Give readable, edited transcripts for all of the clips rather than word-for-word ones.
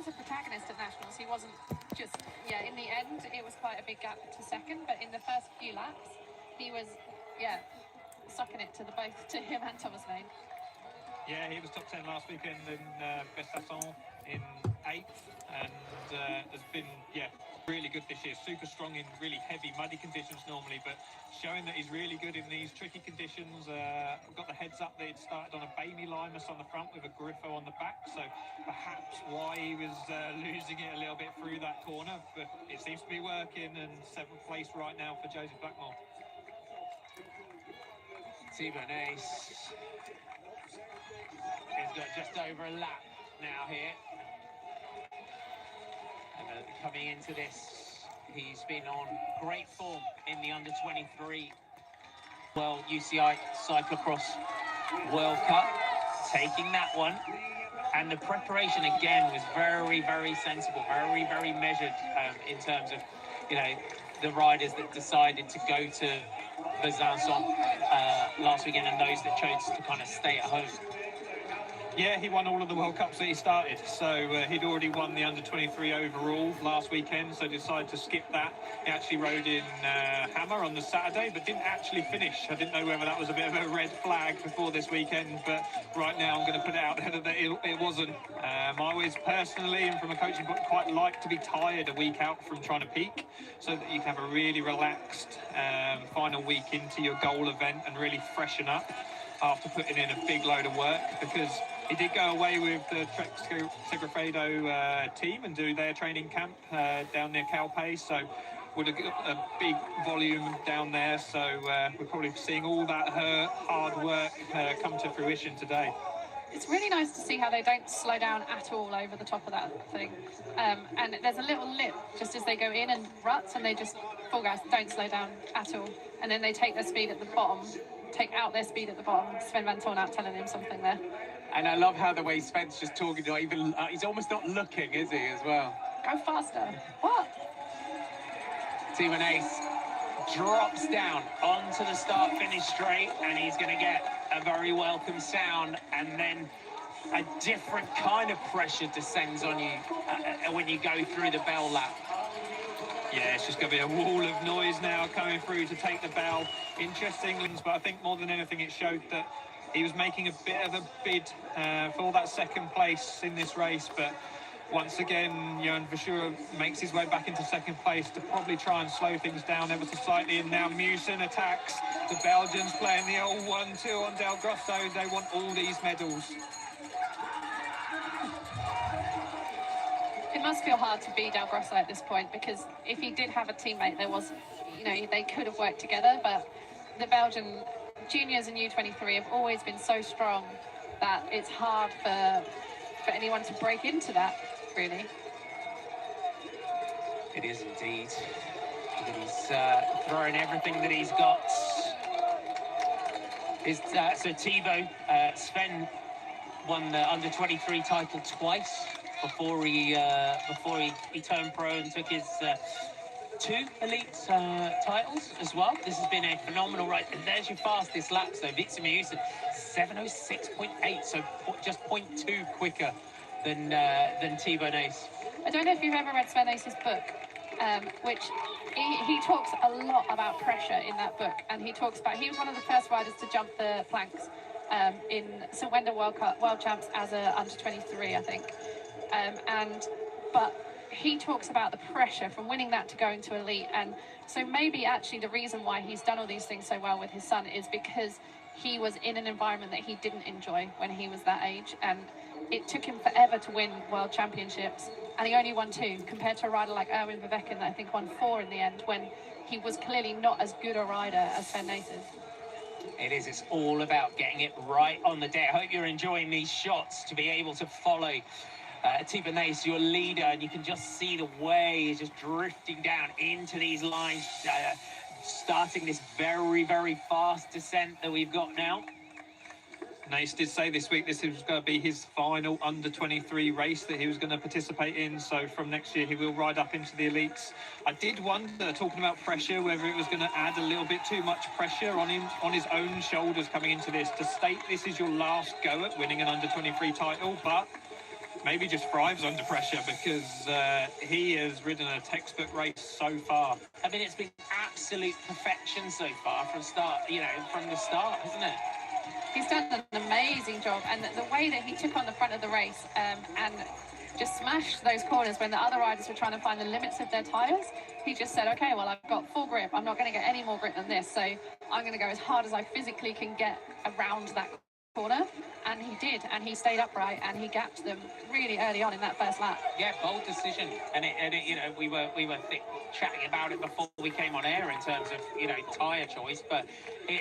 was a protagonist at Nationals. He wasn't just, in the end, it was quite a big gap to second, but in the first few laps, he was, sucking it to him and Thomas Lane. Yeah, he was top 10 last weekend in Besançon in 8th, and has been, really good this year. Super strong in really heavy, muddy conditions normally, but showing that he's really good in these tricky conditions. I've got the heads up that it started on a Baby Limus on the front with a Griffo on the back, so perhaps why he was losing it a little bit through that corner, but it seems to be working, and 7th place right now for Joseph Blackmore. T-Bone Ace has got just over a lap now here. And coming into this, he's been on great form in the under-23 World UCI Cyclocross World Cup, taking that one. And the preparation again was very, very sensible, very, very measured in terms of, the riders that decided to go to Besançon last weekend and those that chose to kind of stay at home. Yeah, he won all of the World Cups that he started, so he'd already won the under-23 overall last weekend, so decided to skip that. He actually rode in Hammer on the Saturday, but didn't actually finish. I didn't know whether that was a bit of a red flag before this weekend, but right now I'm going to put it out there that it wasn't. I always personally, and from a coaching point, quite like to be tired a week out from trying to peak, so that you can have a really relaxed final week into your goal event and really freshen up after putting in a big load of work, because he did go away with the Trek Segafredo team and do their training camp down near Calpe, so would have got a big volume down there, so we're probably seeing all that hard work come to fruition today. It's really nice to see how they don't slow down at all over the top of that thing. And there's a little lip just as they go in and ruts, and they just full gas, don't slow down at all. And then they take their speed at the bottom, take out their speed at the bottom. Sven Van Thorn out telling him something there. And I love how the way Sven's just talking, not even, he's almost not looking, is he, as well? Go faster. What? T-Bone Ace drops down onto the start-finish straight, and he's going to get a very welcome sound, and then a different kind of pressure descends on you when you go through the bell lap. Yeah, it's just going to be a wall of noise now coming through to take the bell. Interesting, but I think more than anything it showed that he was making a bit of a bid for that second place in this race, but once again, Johan Verschuur makes his way back into second place to probably try and slow things down ever so slightly, and now Mewson attacks. The Belgians playing the old 1-2 on Del Grosso. They want all these medals. It must feel hard to be Del Grosso at this point, because if he did have a teammate, there was, they could have worked together, but the Belgian juniors and U23 have always been so strong that it's hard for anyone to break into that, really. It is indeed. He's throwing everything that he's got. So Thibaut, Sven won the under-23 title twice before he turned pro and took his 2 elite titles as well. This has been a phenomenal ride. And there's your fastest lap, so Victor Mewson, 7:06.8, so just 0.2 quicker than T-Bone Ace. I don't know if you've ever read Sven Ace's book, which he talks a lot about pressure in that book, and he talks about, he was one of the first riders to jump the planks in St Wendel World Champs as a under-23, I think. But he talks about the pressure from winning that to going to elite, and so maybe actually the reason why he's done all these things so well with his son is because he was in an environment that he didn't enjoy when he was that age, and it took him forever to win world championships, and he only won 2 compared to a rider like Erwin Vervecken that I think won 4 in the end, when he was clearly not as good a rider as Sven Ace is. It is. It's all about getting it right on the day. I hope you're enjoying these shots to be able to follow T-Bone Ace, your leader, and you can just see the way he's just drifting down into these lines, starting this very, very fast descent that we've got now. Nace did say this week this was going to be his final under-23 race that he was going to participate in, so from next year he will ride up into the elites. I did wonder, talking about pressure, whether it was going to add a little bit too much pressure on him, on his own shoulders coming into this, to state this is your last go at winning an under-23 title, but maybe just thrives under pressure, because he has ridden a textbook race so far. I mean, it's been absolute perfection so far from the start, hasn't it? He's done an amazing job, and the way that he took on the front of the race and just smashed those corners when the other riders were trying to find the limits of their tyres. He just said, okay, well, I've got full grip. I'm not going to get any more grip than this, so I'm going to go as hard as I physically can get around that corner. And he did, and he stayed upright, and he gapped them really early on in that first lap. Yeah, bold decision. And it, we were chatting about it before we came on air in terms of tyre choice, but you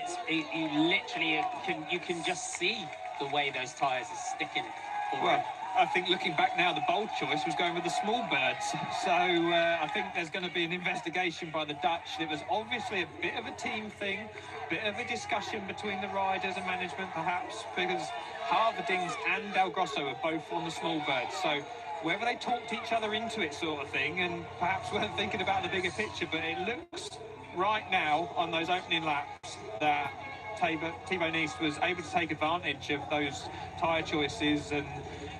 can just see the way those tyres are sticking for him. I think looking back now, the bold choice was going with the small birds. So I think there's going to be an investigation by the Dutch. It was obviously a bit of a team thing, bit of a discussion between the riders and management, perhaps, because Harverdings and Del Grosso are both on the small birds. So whether they talked each other into it, sort of thing, and perhaps weren't thinking about the bigger picture, but it looks right now on those opening laps that Thibaut Nice was able to take advantage of those tyre choices, and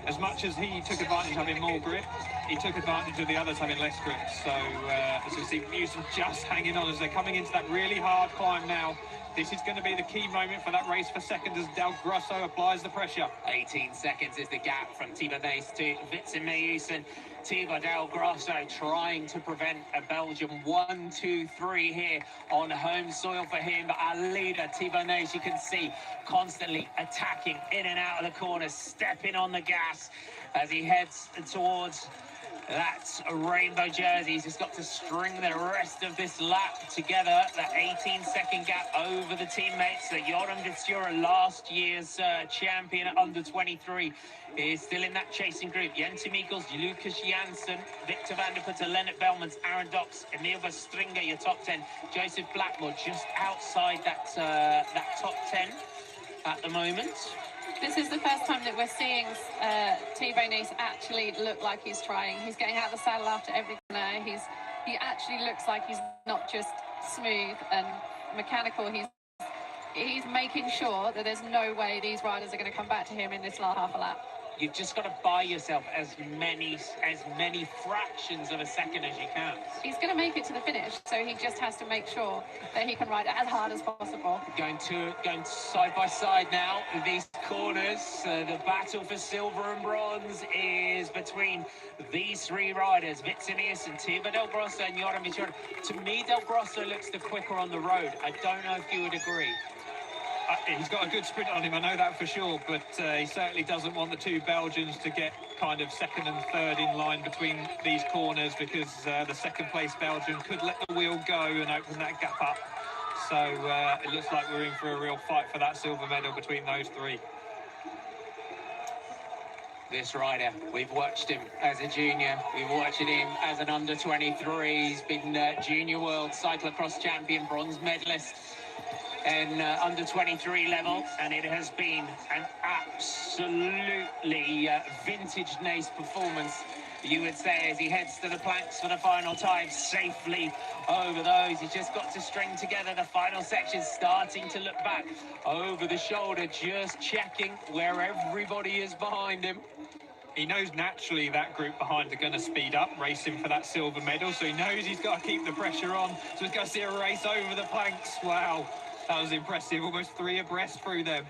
as much as he took advantage of having more grip, he took advantage of the others having less grip. So as you see, Newson just hanging on as they're coming into that really hard climb now. This is going to be the key moment for that race for second as Del Grosso applies the pressure. 18 seconds is the gap from Thibaut Nice to Witsen and Thibaut Del Grosso trying to prevent a Belgium 1-2-3 here on home soil for him. But our leader, Thibaut Nice, you can see constantly attacking in and out of the corners, stepping on the gas as he heads towards that rainbow jersey. He's just got to string the rest of this lap together. The 18-second gap over the teammates. Joram Vitsura, last year's champion at under 23, is still in that chasing group. Jensen Mikkels, Lucas Janssen, Victor van der Putten, Leonard Belmans, Aaron Dox, Emil Verstringer, your top 10. Joseph Blackmore just outside that top 10 at the moment. This is the first time that we're seeing Thibaut Nice actually look like he's trying. He's getting out of the saddle after every corner. He actually looks like he's not just smooth and mechanical. He's making sure that there's no way these riders are going to come back to him in this last half a lap. You've just got to buy yourself as many fractions of a second as you can. He's going to make it to the finish, so he just has to make sure that he can ride it as hard as possible. Going side by side now with these corners. The battle for silver and bronze is between these three riders, Vitsinius and Thibaut Del Grosso and Joram Vitsura. To me, Del Grosso looks the quicker on the road. I don't know if you would agree. He's got a good sprint on him, I know that for sure, but he certainly doesn't want the two Belgians to get kind of second and third in line between these corners, because the second place Belgian could let the wheel go and open that gap up. So it looks like we're in for a real fight for that silver medal between those three. This rider, we've watched him as a junior, we've watched him as an under 23, he's been junior world cyclocross champion, bronze medalist in under 23 level, and it has been an absolutely vintage Nice performance, you would say, as he heads to the planks for the final time, safely over those. He's just got to string together the final section, starting to look back over the shoulder, just checking where everybody is behind him. He knows naturally that group behind are going to speed up, racing for that silver medal, so he knows he's got to keep the pressure on. So he's going to see a race over the planks. Wow, that was impressive, almost three abreast through them.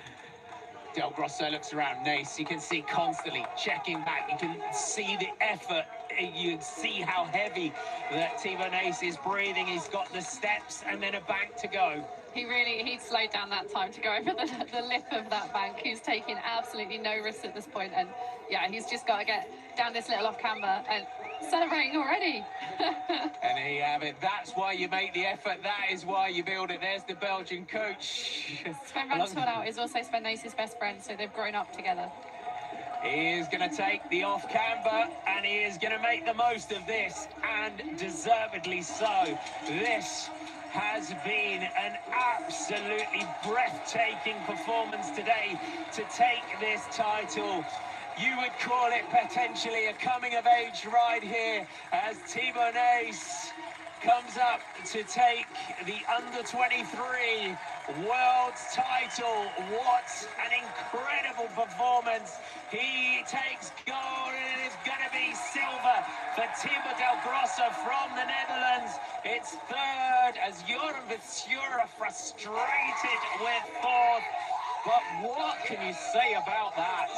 Del Grosso looks around Nice. You can see constantly checking back. You can see the effort. You can see how heavy that Thibaut Nice is breathing. He's got the steps and then a bank to go. He slowed down that time to go over the lip of that bank. He's taking absolutely no risks at this point, and yeah, he's just got to get down this little off camber and celebrating already. And there you have it. That's why you make the effort. That is why you build it. There's the Belgian coach. Sven van Tornau is also Sven Nice's best friend, so they've grown up together. He is going to take the off camber, and he is going to make the most of this, and deservedly so. This has been an absolutely breathtaking performance today to take this title. You would call it potentially a coming-of-age ride here, as Thibaut Nice comes up to take the under-23 world title. What an incredible performance. He takes gold, and it is going to be silver for Thibaut Del Grosso from the Netherlands. It's third as U23 frustrated with fourth. But what can you say about that?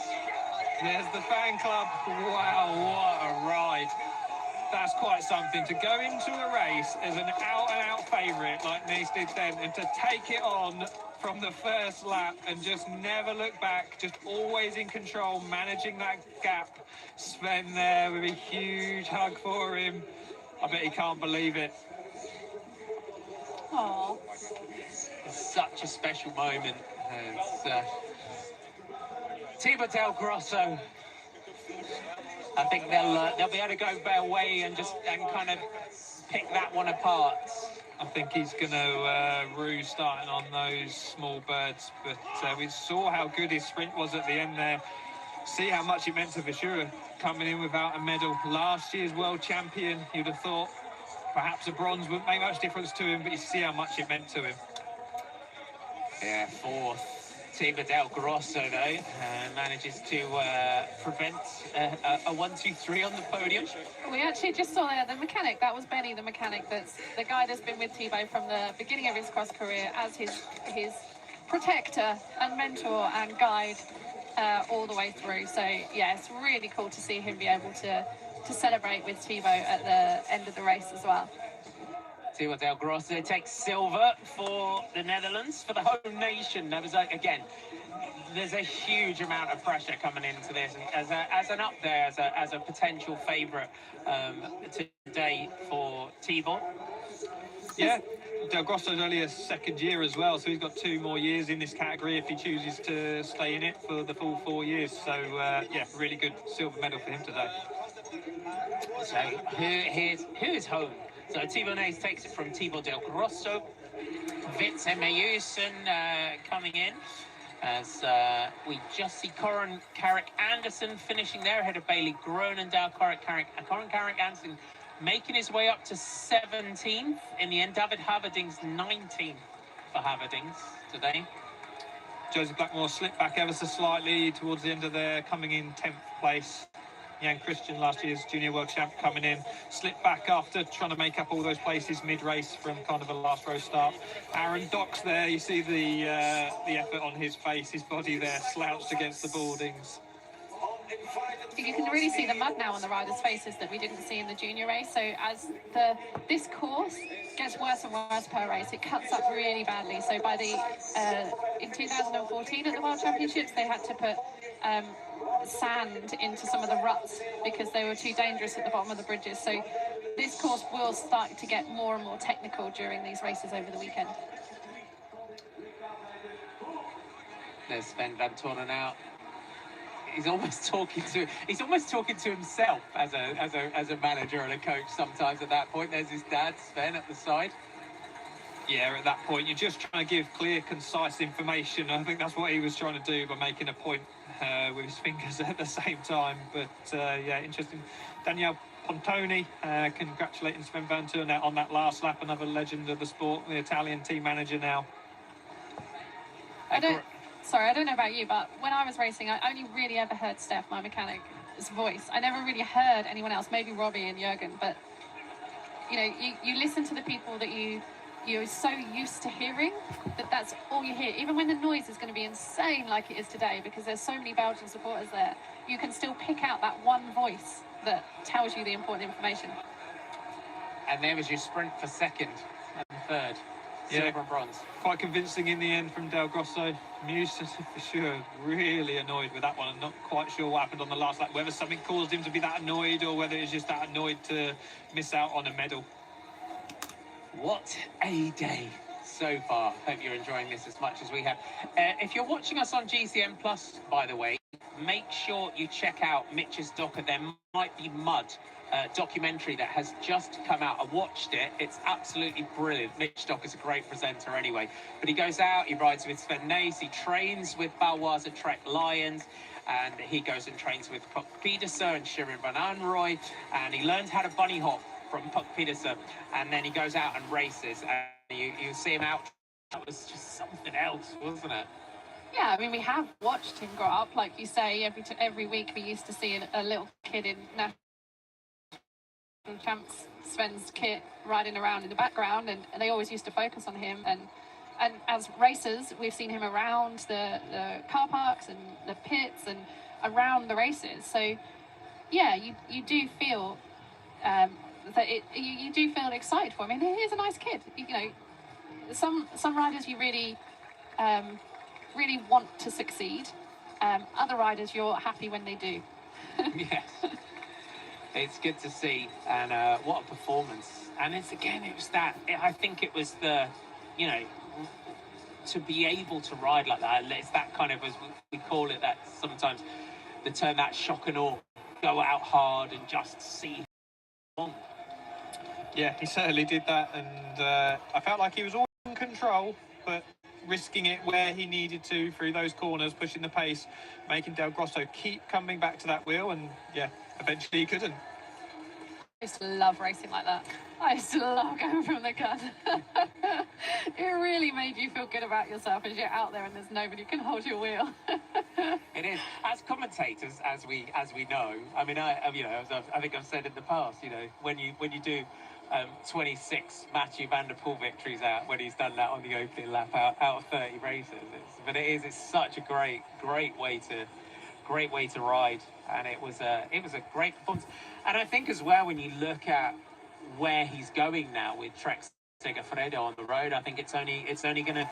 There's the fan club. Wow, what a ride. That's quite something, to go into a race as an out-and-out favourite like Nice did then, and to take it on from the first lap and just never look back, just always in control, managing that gap. Sven there with a huge hug for him. I bet he can't believe it. Aww. It's such a special moment. It's, Thibaut Del Grosso, I think they'll be able to go their way and kind of pick that one apart. I think he's going to rue starting on those small birds, but we saw how good his sprint was at the end there. See how much it meant to Vishura coming in without a medal. Last year's world champion, you'd have thought perhaps a bronze wouldn't make much difference to him, but you see how much it meant to him. Yeah, fourth. Thibaut Del Grosso, though, manages to prevent a 1-2-3 on the podium. We actually just saw there the mechanic. That was Benny, the mechanic. That's the guy that's been with Thibaut from the beginning of his cross career as his protector and mentor and guide all the way through. So yeah, it's really cool to see him be able to celebrate with Thibaut at the end of the race as well. Thibaut Del Grosso takes silver for the Netherlands, for the home nation. There was, again, there's a huge amount of pressure coming into this, and as an up there, as a potential favourite today for Thibaut. Yeah, Del Grosso's only his second year as well, so he's got 2 more years in this category if he chooses to stay in it for the full 4 years. So yeah, really good silver medal for him today. So who is home? So Thibaut takes it from Thibaut Del Grosso. Vitz Emmajusen coming in as we just see Corin Carrick-Andersen finishing there ahead of Bailey Gronendahl. Corin Carrick-Andersen making his way up to 17th in the end. David Haverding's 19th for Haverdings today. Joseph Blackmore slipped back ever so slightly towards the end of there, coming in 10th place. Jan Christian, last year's junior world champ, coming in, slipped back after trying to make up all those places mid-race from kind of a last row start. Aaron Docks there, you see the effort on his face, his body there slouched against the boardings. You can really see the mud now on the riders' faces that we didn't see in the junior race. So as this course gets worse and worse per race, it cuts up really badly. So by in 2014 at the World Championships, they had to put sand into some of the ruts because they were too dangerous at the bottom of the bridges. So this course will start to get more and more technical during these races over the weekend. There's Sven Vantonen out. He's almost talking to himself as a manager and a coach sometimes at that point. There's his dad, Sven, at the side. Yeah, at that point, you're just trying to give clear, concise information. I think that's what he was trying to do by making a point with his fingers at the same time. But yeah, interesting. Daniele Pontoni congratulating Sven Vantonen on that last lap, another legend of the sport, the Italian team manager now. I don't know about you, but when I was racing, I only really ever heard Steph, my mechanic's voice. I never really heard anyone else, maybe Robbie and Jürgen, but you know, you listen to the people that you're so used to hearing that's all you hear. Even when the noise is going to be insane like it is today, because there's so many Belgian supporters there, you can still pick out that one voice that tells you the important information. And there was your sprint for second and third. Silver and bronze. Quite convincing in the end from Del Grosso. Muse, for sure, really annoyed with that one. I'm not quite sure what happened on the last lap, whether something caused him to be that annoyed or whether he's just that annoyed to miss out on a medal. What a day so far. Hope you're enjoying this as much as we have. If you're watching us on GCN Plus, by the way, make sure you check out Mitch's docker. There might be mud. Documentary that has just come out. I watched it. It's absolutely brilliant. Mitch Docker's a great presenter anyway. But he goes out, he rides with Sven Nys, he trains with Baloise Trek Lions, and he goes and trains with Pieterse and Shirin Van Anrooy, and he learns how to bunny hop from Puck Peterson, and then he goes out and races, and you see him out. That was just something else, wasn't it? Yeah, I mean, we have watched him grow up, like you say. Every week we used to see a little kid in national champs Sven's kit riding around in the background, and they always used to focus on him. And as racers, we've seen him around the car parks and the pits and around the races. So yeah, you do feel you do feel excited for him. I mean, he is a nice kid. You know, some riders you really really want to succeed. Other riders, you're happy when they do. Yes, it's good to see, and what a performance. And it's again, it was that. I think it was the, you know, to be able to ride like that. It's that kind of, as we call it, that sometimes the term, that shock and awe. Go out hard and just see on. Yeah, he certainly did that, and I felt like he was all in control, but risking it where he needed to through those corners, pushing the pace, making Del Grosso keep coming back to that wheel, and yeah, eventually he couldn't. I used to love racing like that. I used to love going from the gun. It really made you feel good about yourself as you're out there and there's nobody who can hold your wheel. It is. As commentators, as we know, I mean, you know, I think I've said in the past, you know, when you do 26 Mathieu van der Poel victories out, when he's done that on the opening lap out of 30 races, it's such a great way to ride, and it was a great performance. And I think as well, when you look at where he's going now with Trek Segafredo on the road, I think it's only gonna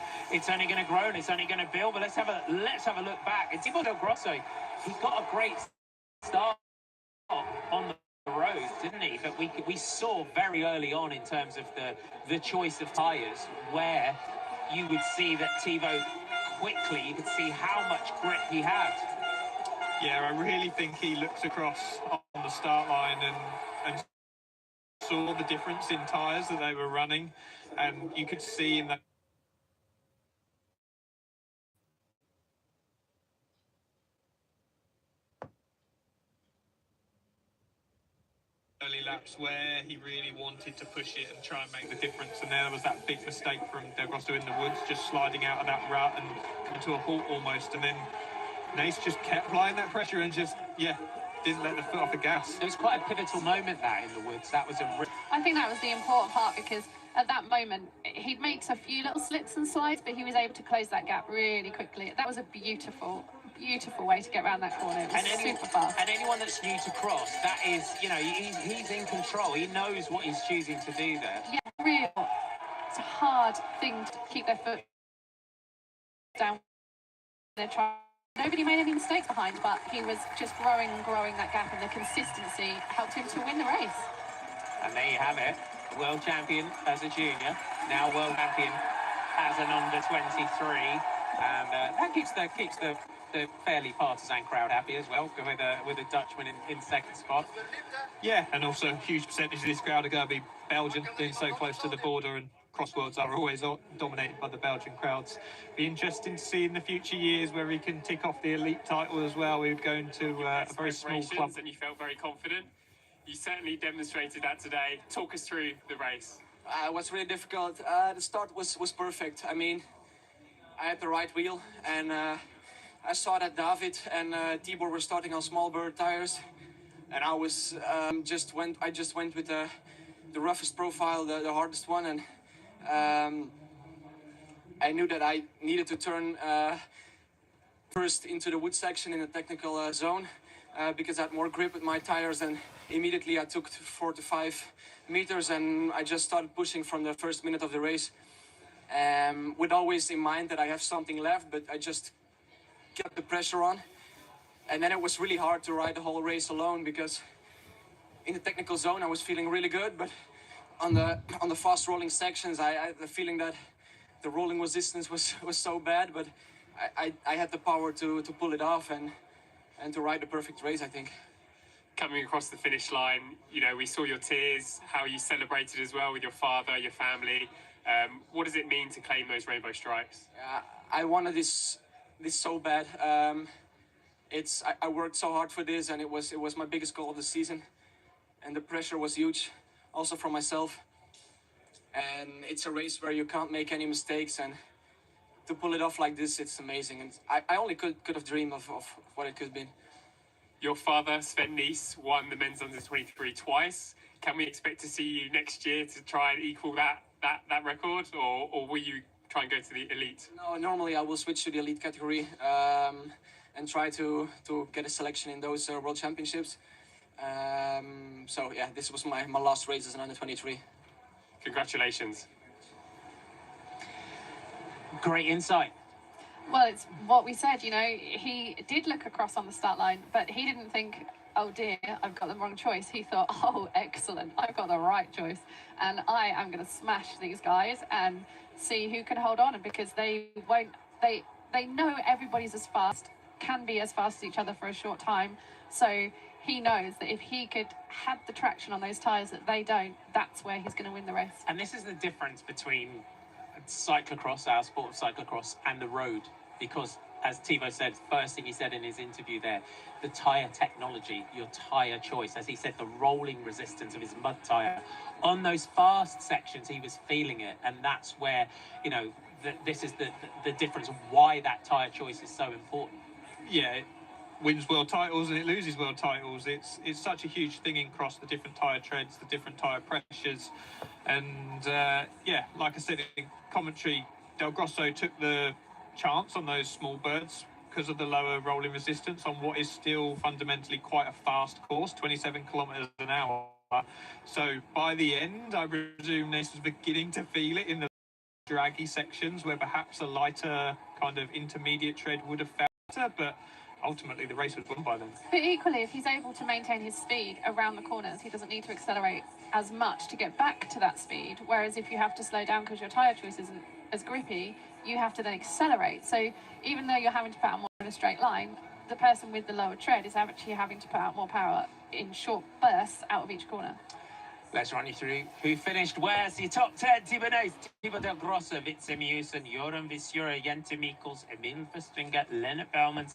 grow, and it's only gonna build. But let's have a look back. And Thibaut Del Grosso, he got a great start on the road, didn't he? But we saw very early on in terms of the choice of tyres, where you would see that Thibaut quickly, you could see how much grip he had. Yeah, I really think he looked across on the start line and saw the difference in tyres that they were running, and you could see in that early laps where he really wanted to push it and try and make the difference, and there was that big mistake from Del Grosso in the woods, just sliding out of that rut and coming to a halt almost, and then Nace just kept applying that pressure and just, yeah, didn't let the foot off the gas. It was quite a pivotal moment, that, in the woods. That was I think that was the important part, because at that moment he'd make a few little slips and slides, but he was able to close that gap really quickly. That was a beautiful way to get around that corner. It was super fast. And anyone that's new to cross, that is, you know, he's in control. He knows what he's choosing to do there. Yeah, real. It's a hard thing to keep their foot down. They're trying. Nobody made any mistakes behind, but he was just growing that gap, and the consistency helped him to win the race. And there you have it. World champion as a junior, now world champion as an under-23, and that keeps the fairly partisan crowd happy as well, with a Dutchman in second spot. Yeah, and also a huge percentage of this crowd are going to be Belgian, being so close to the border, and crossworlds are always dominated by the Belgian crowds. Be interesting to see in the future years where he can tick off the elite title as well. We're going to a very small club. And you felt very confident. You certainly demonstrated that today. Talk us through the race. It was really difficult. The start was perfect. I mean, I had the right wheel, and I saw that David and Tibor were starting on small bird tires, and I was I just went with the roughest profile, the hardest one, and I knew that I needed to turn first into the wood section in the technical zone because I had more grip with my tires, and immediately I took 4 to 5 meters, and I just started pushing from the first minute of the race, with always in mind that I have something left, but I just kept the pressure on. And then it was really hard to ride the whole race alone, because in the technical zone I was feeling really good, but on the fast rolling sections I had the feeling that the rolling resistance was so bad, but I had the power to pull it off and to ride the perfect race, I think. Coming across the finish line, you know, we saw your tears, how you celebrated as well with your father, your family. What does it mean to claim those rainbow stripes? I wanted this so bad. I worked so hard for this, and it was my biggest goal of the season, and the pressure was huge. also from myself. And it's a race where you can't make any mistakes, and to pull it off like this, it's amazing. And I only could have dreamed of what it could have been. Your father, Sven Nys, won the men's under 23 twice. Can we expect to see you next year to try and equal that record, or will you try and go to the elite? No, normally I will switch to the elite category and try to get a selection in those world championships. So yeah, this was my last race as an under 23. Congratulations. Great insight. Well, it's what we said, you know, he did look across on the start line, but he didn't think, oh dear, I've got the wrong choice. He thought, oh, excellent, I've got the right choice. And I am going to smash these guys and see who can hold on, because they know everybody's as fast, can be as fast as each other for a short time. So he knows that if he could have the traction on those tyres that they don't, that's where he's going to win the race. And this is the difference between cyclocross, our sport of cyclocross, and the road. Because, as Thibaut said, first thing he said in his interview there, the tyre technology, your tyre choice, as he said, the rolling resistance of his mud tyre. On those fast sections, he was feeling it. And that's where, you know, this is the difference, why that tyre choice is so important. Yeah, it wins world titles and it loses world titles. It's such a huge thing across the different tyre treads, the different tyre pressures. And yeah, like I said in commentary, Del Grosso took the chance on those small birds because of the lower rolling resistance on what is still fundamentally quite a fast course, 27 kilometres an hour. So by the end, I presume Nace was beginning to feel it in the draggy sections where perhaps a lighter kind of intermediate tread would have felt better, but ultimately the race was won by them. But equally, if he's able to maintain his speed around the corners, he doesn't need to accelerate as much to get back to that speed. Whereas if you have to slow down because your tyre choice isn't as grippy, you have to then accelerate. So even though you're having to put out more in a straight line, the person with the lower tread is actually having to put out more power in short bursts out of each corner. Let's run you through who finished where. So your top 10, Thibaut Nys, Thibaut Del Grosso, Vitze Mewsen, Joran Visura, Jente Mikkels, Emil Verstringer, Lennart Bellman,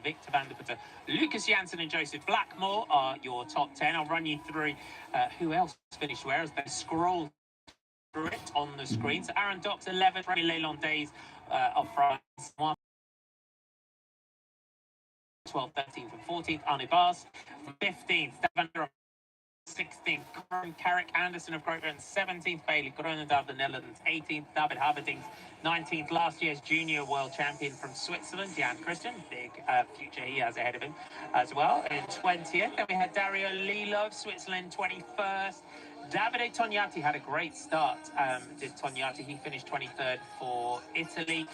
Victor van der Putte, Lucas Janssen and Joseph Blackmore are your top 10. I'll run you through who else finished where as they scroll through it on the screen. So Aaron Dox, 11th, Remy Lelandais of France, 12th, 13th and 14th, Arne Baas, 15th, Davender, 16th, Corin Carrick Anderson of Great Britain, 17th, Bailey Groenendaal of the Netherlands, 18th, David Haberdings, 19th, last year's junior world champion from Switzerland, Jan Christian, big future he has ahead of him as well, in 20th. Then we had Dario Lilo of Switzerland, 21st. Davide Tognati had a great start, did Tognati. He finished 23rd for Italy,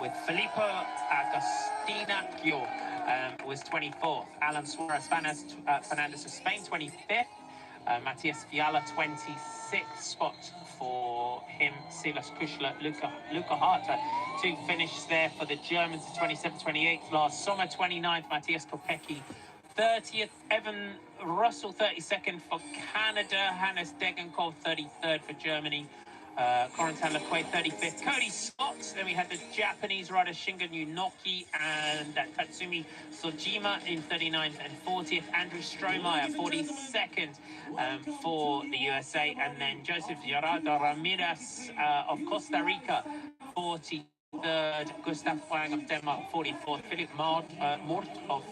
with Filippo Agostinaccio was 24th. Alan Suarez Fernandez of Spain, 25th. Matthias Fiala, 26th spot for him. Silas Kuschler, Luca Hartler, 2 finishes there for the Germans, 27th, 28th. Last summer, 29th, Matthias Kopecky, 30th. Evan Russell, 32nd for Canada. Hannes Degenkov, 33rd for Germany. Corentin Lequet, 35th. Cody Scott. Then we had the Japanese rider Shinga Nunoki and Tatsumi Sojima in 39th and 40th. Andrew Strohmeyer, 42nd for the USA. And then Joseph Gerardo Ramirez of Costa Rica, 43rd. Gustav Wang of Denmark, 44th. Philip Mort of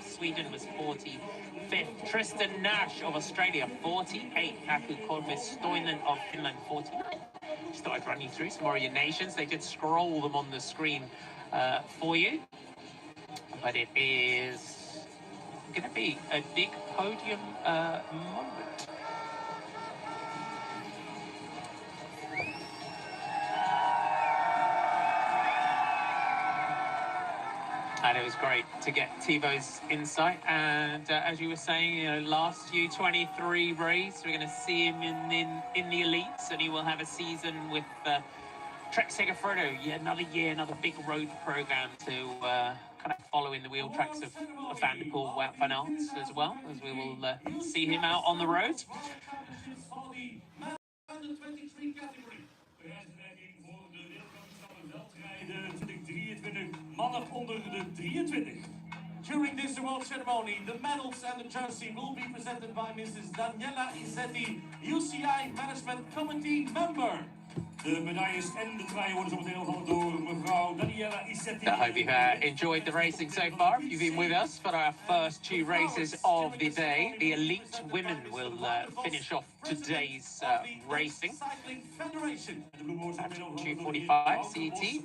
Sweden was 45th. Tristan Nash of Australia, 48th. Aku Korvis-Stoinen of Finland, 49th. Just thought I'd run you through some more of your nations. They did scroll them on the screen for you. But it is going to be a big podium moment. And it was great to get Thibaut's insight. And as you were saying, you know, last U23 race, we're going to see him in the elites, and he will have a season with Trek Segafredo. Yeah, another year, another big road program to kind of follow in the wheel tracks of Van der Poel, Wout van Aert as well, as we will see him out on the road. Mannen onder de 23. during this award ceremony, the medals and the jersey will be presented by Mrs. Daniela Izzetti, UCI Management Committee member. De medailles en de truien worden zo meteen overhandigd door mevrouw Daniela Izzetti. I hope you've enjoyed the racing so far. If you've been with us for our first two races of the day, the elite women will finish off today's racing at 2:45 CET.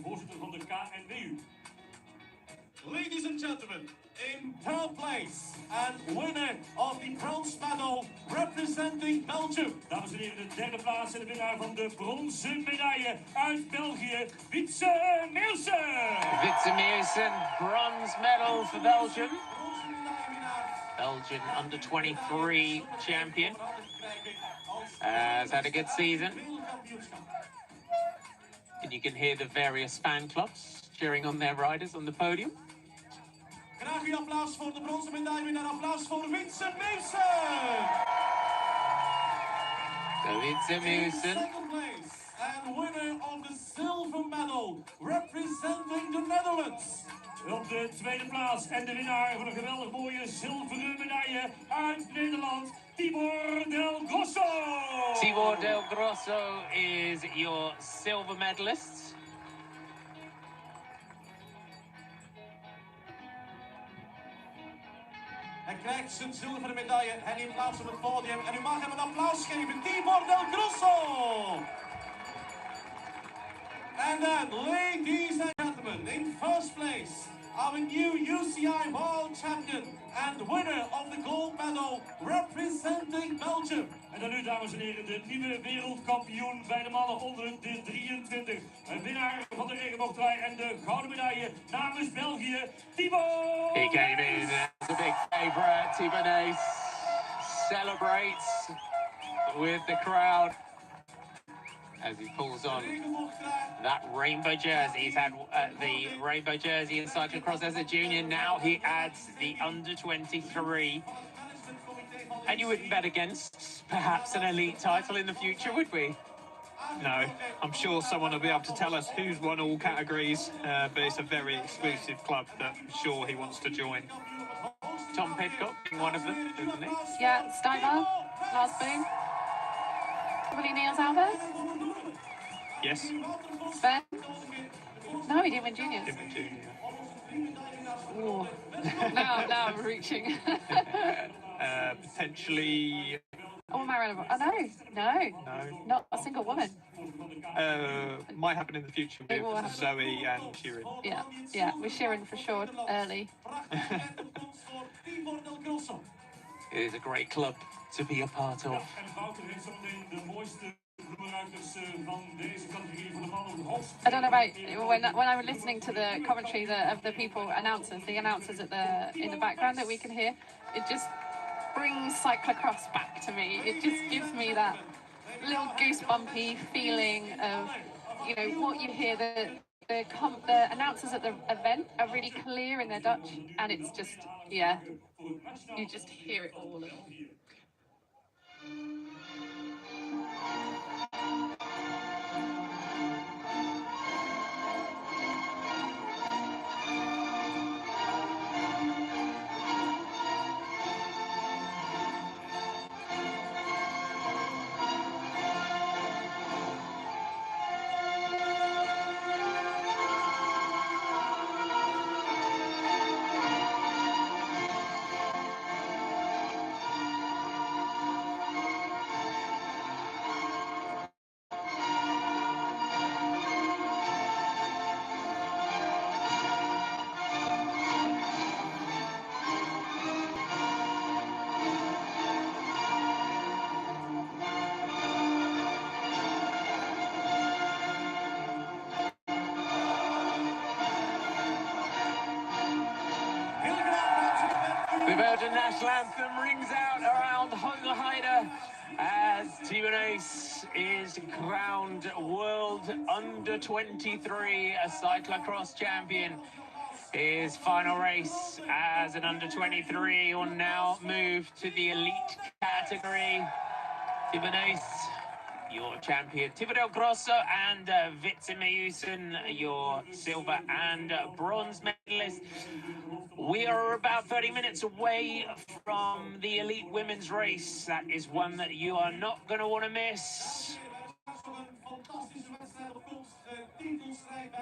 Ladies and gentlemen, in third place and winner of the bronze medal representing Belgium. Dames en heren, de derde plaats en de winnaar van de bronzen medaille uit België, Wietse Meeuwsen. Wietse Meeuwsen, bronze medal for Belgium. Belgian under-23 champion. Has had a good season. And you can hear the various fan clubs cheering on their riders on the podium. Graag uw applaus voor de bronzen medaillewinnaar. Applaus voor Wietse Meeuwsen. Wietse Meeuwsen. Second place and winner of the silver medal representing the Netherlands. Op de tweede plaats en de winnaar van een geweldig mooie zilveren medaille uit Nederland, Tibor Del Grosso. Tibor Del Grosso is your silver medalist. Hij krijgt zijn zilveren medaille en in plaats op het podium. En u mag hem een applaus geven, Tibor Del Grosso. And then, ladies and gentlemen, in first place, our new UCI World Champion and winner of the gold medal representing Belgium. En dan nu, dames en heren, de nieuwe wereldkampioen bij de mannen onder de 23. Een winnaar van de regenboogtrui en de gouden medaille namens België, Tibor. He came in as a big favourite. Tibor celebrates with the crowd as he pulls on that rainbow jersey. He's had the rainbow jersey in cyclocross as a junior. Now he adds the under-23. And you wouldn't bet against perhaps an elite title in the future, would we? No, I'm sure someone will be able to tell us who's won all categories, but it's a very exclusive club that I'm sure he wants to join. Tom Pidcock being one of them, isn't he? Yeah, Steimer, Lars Boone. Probably Niels Albert. Yes? Sven? No, he didn't win juniors. Didn't we, junior? Ooh. now I'm reaching. Potentially. Oh, Mariana. Oh, no, not a single woman. Might happen in the future It will with happen. Zoe and Shirin. Yeah, with Sheeran for sure, early. It is a great club to be a part of. En Wouter heeft zometeen de mooiste ruiters van deze categorie van de mannen op het hoogst. I don't know about when I'm listening to the commentary of the people the announcers in the background that we can hear. It just brings cyclocross back to me. It just gives me that little goosebumpy feeling of, you know, what you hear. The announcers at the event are really clear in their Dutch, and it's just, yeah, you just hear it all. The Belgian national anthem rings out around Hoogerheide as Tibor is crowned World Under-23 cyclocross champion. His final race as an Under-23 will now move to the elite category. Tibor your champion. Tibor Del Grosso and Wietse Meeuwsen, your silver and bronze medalist. We are about 30 minutes away from the elite women's race. That is one that you are not going to want to miss.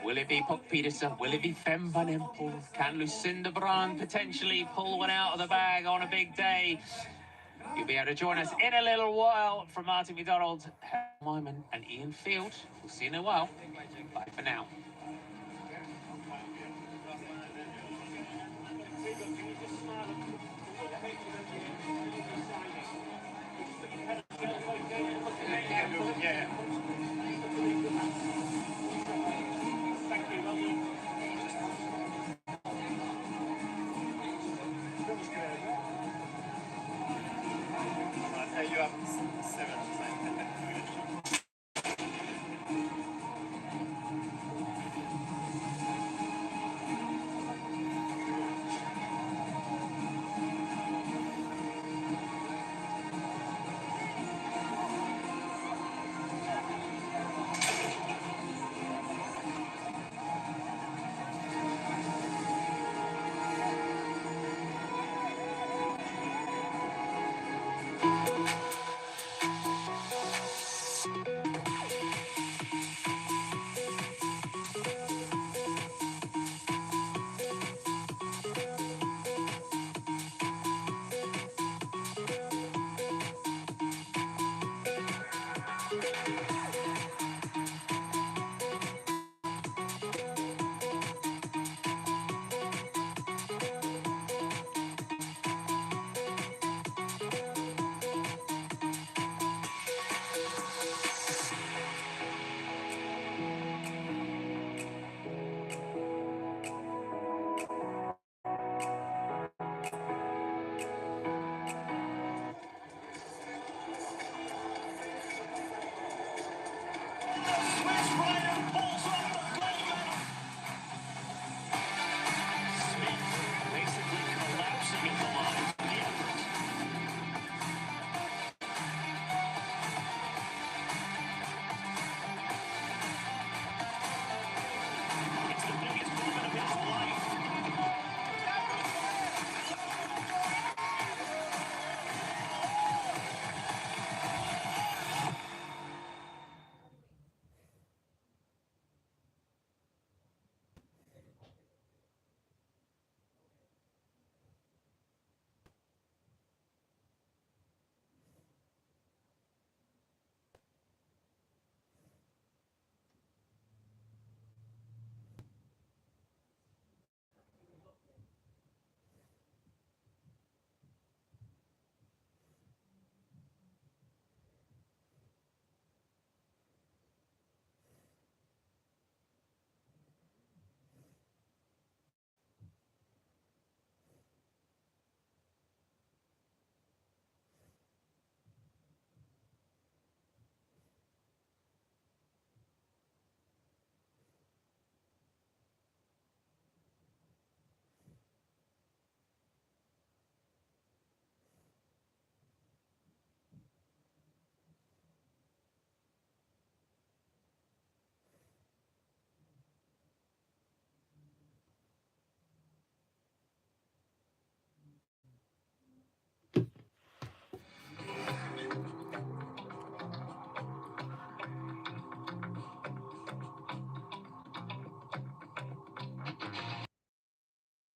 Will it be Puk Peterson? Will it be Fem Van Empel? Can Lucinda Brand potentially pull one out of the bag on a big day? You'll be able to join us in a little while from Martin McDonald, Helen Wyman and Ian Field. We'll see you in a while. Bye for now. You have 7.